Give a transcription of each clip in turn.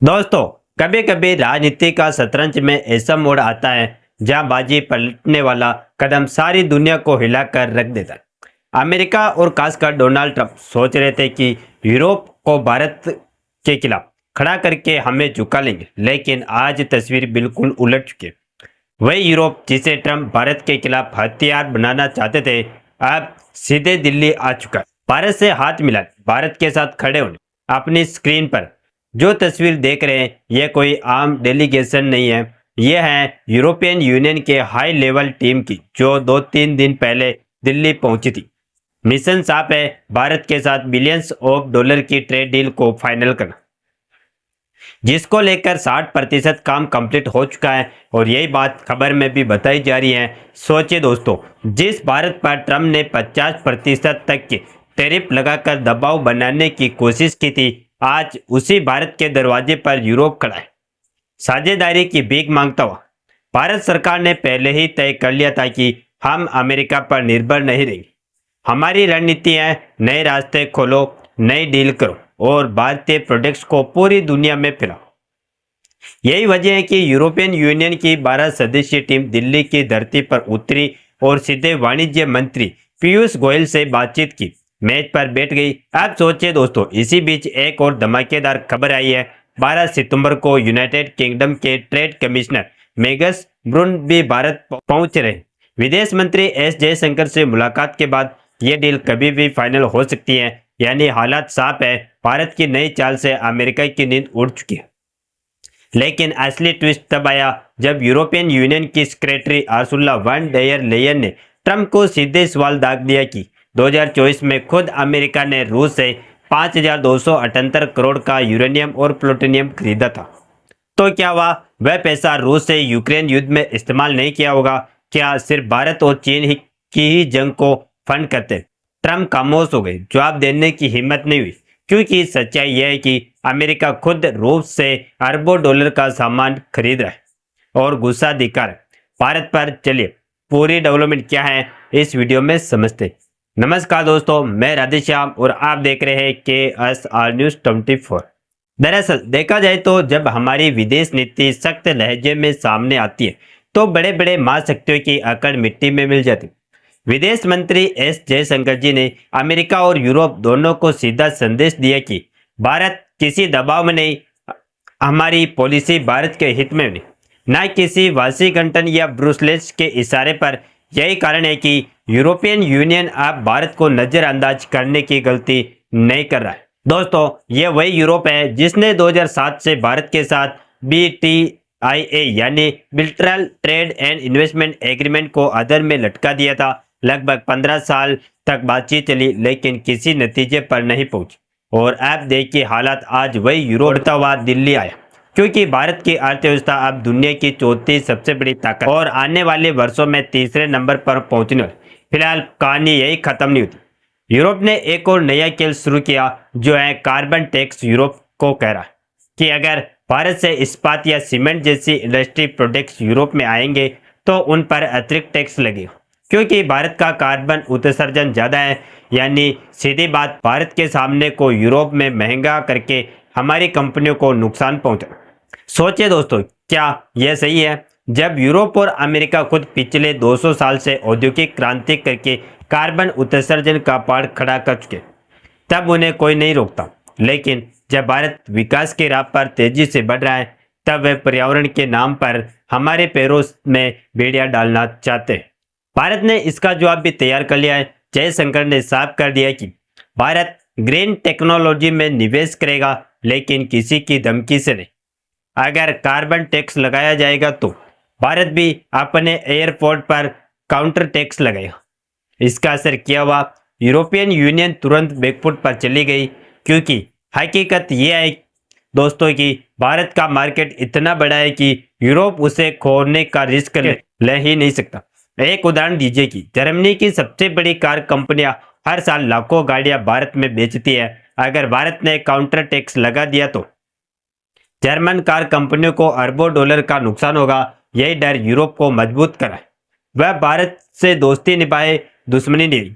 दोस्तों, कभी कभी राजनीति का शतरंज में ऐसा मोड़ आता है जहां बाजी पलटने वाला कदम सारी दुनिया को हिलाकर रख देता है। अमेरिका और खासकर डोनाल्ड ट्रंप सोच रहे थे कि यूरोप को भारत के खिलाफ खड़ा करके हमें झुका लेंगे, लेकिन आज तस्वीर बिल्कुल उलट चुकी है। वही यूरोप जिसे ट्रंप भारत के खिलाफ हथियार बनाना चाहते थे, अब सीधे दिल्ली आ चुका है। भारत से हाथ मिला भारत के साथ खड़े होने। अपनी स्क्रीन पर जो तस्वीर देख रहे हैं, यह कोई आम डेलीगेशन नहीं है। यह है यूरोपियन यूनियन के हाई लेवल टीम की, जो 2-3 दिन पहले दिल्ली पहुंची थी। मिशन साफ है, भारत के साथ बिलियंस ऑफ डॉलर की ट्रेड डील को फाइनल करना, जिसको लेकर 60% काम कंप्लीट हो चुका है। और यही बात खबर में भी बताई जा रही है। सोचिए दोस्तों, जिस भारत पर ट्रंप ने 50% तक के टैरिफ लगाकर दबाव बनाने की कोशिश की थी, आज उसी भारत के दरवाजे पर यूरोप खड़ा है, साझेदारी की भीख मांगता हुआ। भारत सरकार ने पहले ही तय कर लिया था कि हम अमेरिका पर निर्भर नहीं रहेंगे। हमारी रणनीति है, नए रास्ते खोलो, नई डील करो और भारतीय प्रोडक्ट्स को पूरी दुनिया में फैलाओ। यही वजह है कि यूरोपियन यूनियन की 12 सदस्यीय टीम दिल्ली की धरती पर उतरी और सीधे वाणिज्य मंत्री पीयूष गोयल से बातचीत की मैच पर बैठ गई। आप सोचिए दोस्तों, इसी बीच एक और धमाकेदार खबर आई है। 12 सितंबर को यूनाइटेड किंगडम के ट्रेड कमिश्नर मेगस ब्रुन भी भारत पहुंच रहे। विदेश मंत्री एस जयशंकर से मुलाकात के बाद ये डील कभी भी फाइनल हो सकती है। यानी हालात साफ है, भारत की नई चाल से अमेरिका की नींद उड़ चुकी है। लेकिन असली ट्विस्ट तब आया जब यूरोपियन यूनियन की सेक्रेटरी अर्सुला वन डेयर लेयन ने ट्रंप को सीधे सवाल दाग दिया कि 2024 में खुद अमेरिका ने रूस से 5,278 करोड़ का यूरेनियम और प्लूटोनियम खरीदा था। तो क्या वह पैसा रूस से यूक्रेन युद्ध में इस्तेमाल नहीं किया होगा? क्या सिर्फ भारत और चीन की ही जंग को फंड करते? ट्रंप खामोश हो गए, जवाब देने की हिम्मत नहीं हुई, क्योंकि सच्चाई यह है कि अमेरिका खुद रूस से अरबों डॉलर का सामान खरीद रहा है और गुस्सा दिखा रहा है भारत पर। चलिए पूरी डेवलपमेंट क्या है इस वीडियो में समझते। नमस्कार दोस्तों, मैं राधेश्याम और आप देख रहे हैं KSR न्यूज़ 24। दरअसल देखा जाए तो जब हमारी विदेश नीति सख्त लहजे में सामने आती है, तो बड़े बड़े महाशक्तियों की अकड़ मिट्टी में मिल जाती। विदेश मंत्री एस जयशंकर जी ने अमेरिका और यूरोप दोनों को सीधा संदेश दिया कि भारत किसी दबाव में नहीं, हमारी पॉलिसी भारत के हित में नहीं, न किसी वाशिंगटन या ब्रुसेल्स के इशारे पर। यही कारण है कि यूरोपियन यूनियन अब भारत को नजरअंदाज करने की गलती नहीं कर रहा है। दोस्तों, ये वही यूरोप है जिसने 2007 से भारत के साथ BTIA यानी बिलैटरल ट्रेड एंड इन्वेस्टमेंट एग्रीमेंट को अधर में लटका दिया था। लगभग 15 साल तक बातचीत चली, लेकिन किसी नतीजे पर नहीं पहुंची। और अब देखिए हालात, आज वही यूरोप बढ़ता हुआ दिल्ली आया, क्योंकि भारत की अर्थव्यवस्था अब दुनिया की चौथी सबसे बड़ी ताकत और आने वाले वर्षों में तीसरे नंबर पर पहुंचने वाली। फिलहाल कहानी यही खत्म नहीं होती। यूरोप ने एक और नया खेल शुरू किया, जो है कार्बन टैक्स। यूरोप को कह रहा है कि अगर भारत से इस्पात या सीमेंट जैसी इंडस्ट्री प्रोडक्ट्स यूरोप में आएंगे तो उन पर अतिरिक्त टैक्स लगेगा, क्योंकि भारत का कार्बन उत्सर्जन ज़्यादा है। यानी सीधी बात, भारत के सामने को यूरोप में महंगा करके हमारी कंपनियों को नुकसान पहुंचा। सोचिए दोस्तों, क्या यह सही है? जब यूरोप और अमेरिका खुद पिछले 200 साल से औद्योगिक क्रांति करके कार्बन उत्सर्जन का पहाड़ खड़ा कर चुके, तब उन्हें कोई नहीं रोकता। लेकिन जब भारत विकास की राह पर तेजी से बढ़ रहा है, तब वे पर्यावरण के नाम पर हमारे पैरों में बेड़ियां डालना चाहते हैं। भारत ने इसका जवाब भी तैयार कर लिया है। जयशंकर ने साफ कर दिया कि भारत ग्रीन टेक्नोलॉजी में निवेश करेगा, लेकिन किसी की धमकी से नहीं। अगर कार्बन टैक्स लगाया जाएगा तो भारत भी अपने एयरपोर्ट पर काउंटर टैक्स लगाएगा। इसका असर क्या हुआ? यूरोपियन यूनियन तुरंत बैकफुट पर चली गई, क्योंकि हकीकत यह है दोस्तों कि भारत का मार्केट इतना बड़ा है कि यूरोप उसे खोने का रिस्क ले ही नहीं सकता। एक उदाहरण दीजिए कि जर्मनी की सबसे बड़ी कार कंपनियां हर साल लाखों गाड़ियां भारत में बेचती है। अगर भारत ने काउंटर टैक्स लगा दिया तो जर्मन कार कंपनियों को अरबों डॉलर का नुकसान होगा। यही डर यूरोप को मजबूत करा है। वह भारत से दोस्ती निभाए, दुश्मनी नहीं।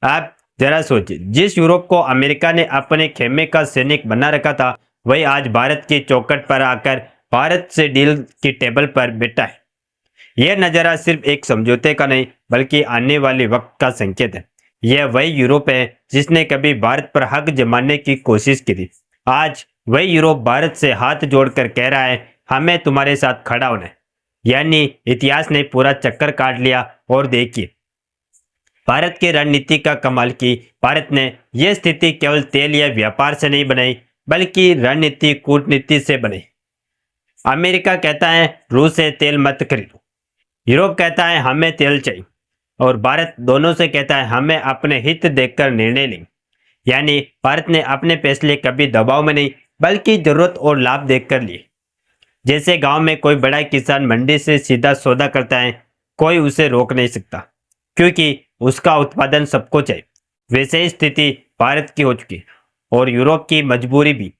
आप जरा सोचिए, जिस यूरोप को अमेरिका ने अपने खेमे का सैनिक बना रखा था, वही आज भारत की चौखट पर आकर भारत से डील की टेबल पर बैठा है। यह नज़ारा सिर्फ एक समझौते का नहीं बल्कि आने वाले वक्त का संकेत है। यह वही यूरोप है जिसने कभी भारत पर हक जमाने की कोशिश की थी। आज वही यूरोप भारत से हाथ जोड़कर कह रहा है, हमें तुम्हारे साथ खड़ा होना है। यानी इतिहास ने पूरा चक्कर काट लिया। और देखिए भारत की रणनीति का कमाल की भारत ने यह स्थिति केवल तेल या व्यापार से नहीं बनाई बल्कि रणनीति कूटनीति से बनाई। अमेरिका कहता है रूस से तेल मत खरीदो, यूरोप कहता है हमें तेल चाहिए, और भारत दोनों से कहता है हमें अपने हित देखकर निर्णय लें। यानी भारत ने अपने फैसले कभी दबाव में नहीं बल्कि जरूरत और लाभ देखकर लिए। जैसे गांव में कोई बड़ा किसान मंडी से सीधा सौदा करता है, कोई उसे रोक नहीं सकता क्योंकि उसका उत्पादन सबको चाहिए। वैसे ही स्थिति भारत की हो चुकी है और यूरोप की मजबूरी भी,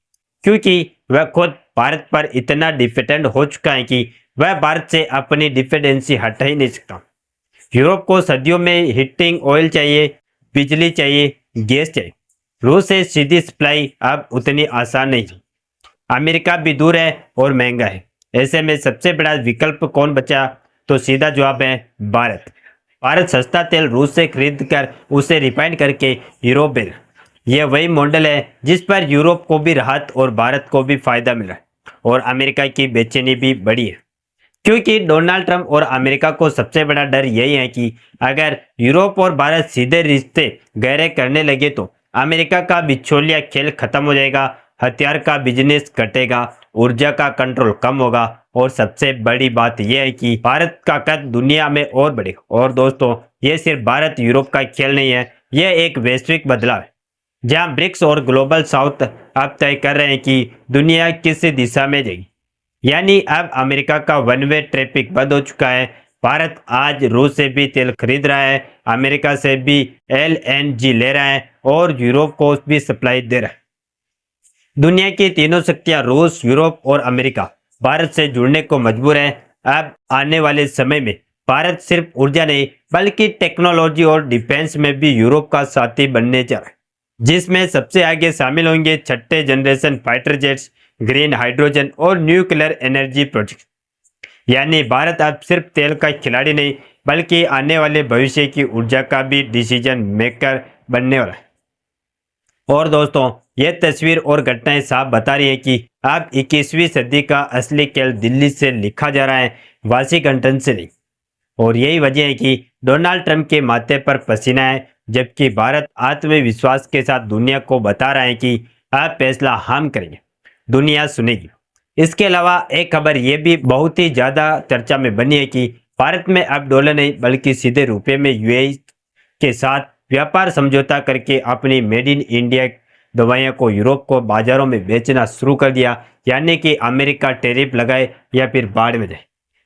क्योंकि वह खुद भारत पर इतना डिपेंडेंट हो चुका है कि वह भारत से अपनी डिपेंडेंसी हटा ही नहीं सकता। यूरोप को सदियों में हीटिंग ऑयल चाहिए, बिजली चाहिए, गैस चाहिए। रूस से सीधी सप्लाई अब उतनी आसान नहीं है। अमेरिका भी दूर है और महंगा है। ऐसे में सबसे बड़ा विकल्प कौन बचा? तो सीधा जवाब है भारत। भारत सस्ता तेल रूस से खरीद कर उसे रिफाइन करके यूरोप भेज। यह वही मॉडल है जिस पर यूरोप को भी राहत और भारत को भी फायदा मिला है। और अमेरिका की बेचैनी भी बढ़ी है क्योंकि डोनाल्ड ट्रंप और अमेरिका को सबसे बड़ा डर यही है कि अगर यूरोप और भारत सीधे रिश्ते गहरे करने लगे तो अमेरिका का बिछोलिया खेल खत्म हो जाएगा, हथियार का बिजनेस घटेगा, ऊर्जा का कंट्रोल कम होगा और सबसे बड़ी बात यह है कि भारत का कद दुनिया में और बढ़ेगा। और दोस्तों ये सिर्फ भारत यूरोप का खेल नहीं है, यह एक वैश्विक बदलाव है जहां ब्रिक्स और ग्लोबल साउथ अब तय कर रहे हैं कि दुनिया किस दिशा में जाएगी। यानी अब अमेरिका का वन वे ट्रैफिक बंद हो चुका है। भारत आज रूस से भी तेल खरीद रहा है, अमेरिका से भी LNG ले रहा है और यूरोप को भी सप्लाई दे रहा है। दुनिया की तीनों शक्तियां रूस, यूरोप और अमेरिका भारत से जुड़ने को मजबूर है। अब आने वाले समय में भारत सिर्फ ऊर्जा नहीं बल्कि टेक्नोलॉजी और डिफेंस में भी यूरोप का साथी बनने जा रहा है, जिसमें सबसे आगे शामिल होंगे छठे generation fighter jets, green hydrogen और न्यूक्लियर एनर्जी प्रोजेक्ट। यानी भारत अब सिर्फ तेल का खिलाड़ी नहीं बल्कि आने वाले भविष्य की ऊर्जा का भी डिसीजन मेकर बनने वाला है। और दोस्तों यह तस्वीर और घटनाएं साफ बता रही है कि अब 21वीं सदी का असली खेल दिल्ली से लिखा जा रहा है, वाशिंगटन से नहीं। और यही वजह है कि डोनाल्ड ट्रंप के माथे पर पसीना है, जबकि भारत आत्मविश्वास के साथ दुनिया को बता रहा है कि अब फैसला हम करेंगे, दुनिया सुनेगी। इसके अलावा एक खबर यह भी बहुत ही ज़्यादा चर्चा में बनी है कि भारत में अब डॉलर नहीं बल्कि सीधे रुपये में UAE के साथ व्यापार समझौता करके अपनी मेड इन इंडिया दवाइयों को यूरोप को बाजारों में बेचना शुरू कर दिया। यानी कि अमेरिका टैरिफ लगाए या फिर बाढ़ में जाए,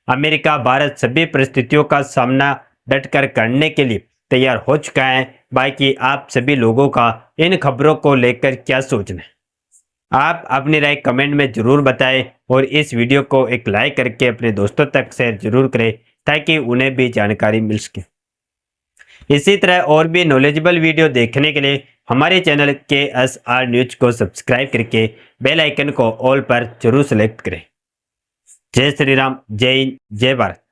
अमेरिका भारत सभी परिस्थितियों का सामना डटकर करने के लिए तैयार हो चुका है। बाकी आप सभी लोगों का इन खबरों को लेकर क्या सोचना है, आप अपनी राय कमेंट में जरूर बताएं और इस वीडियो को एक लाइक करके अपने दोस्तों तक शेयर जरूर करें ताकि उन्हें भी जानकारी मिल सके। इसी तरह और भी नॉलेजेबल वीडियो देखने के लिए हमारे चैनल KSR न्यूज को सब्सक्राइब करके बेल आइकन को ऑल पर जरूर सेलेक्ट करें। जय श्री राम, जय हिंद, जय भारत।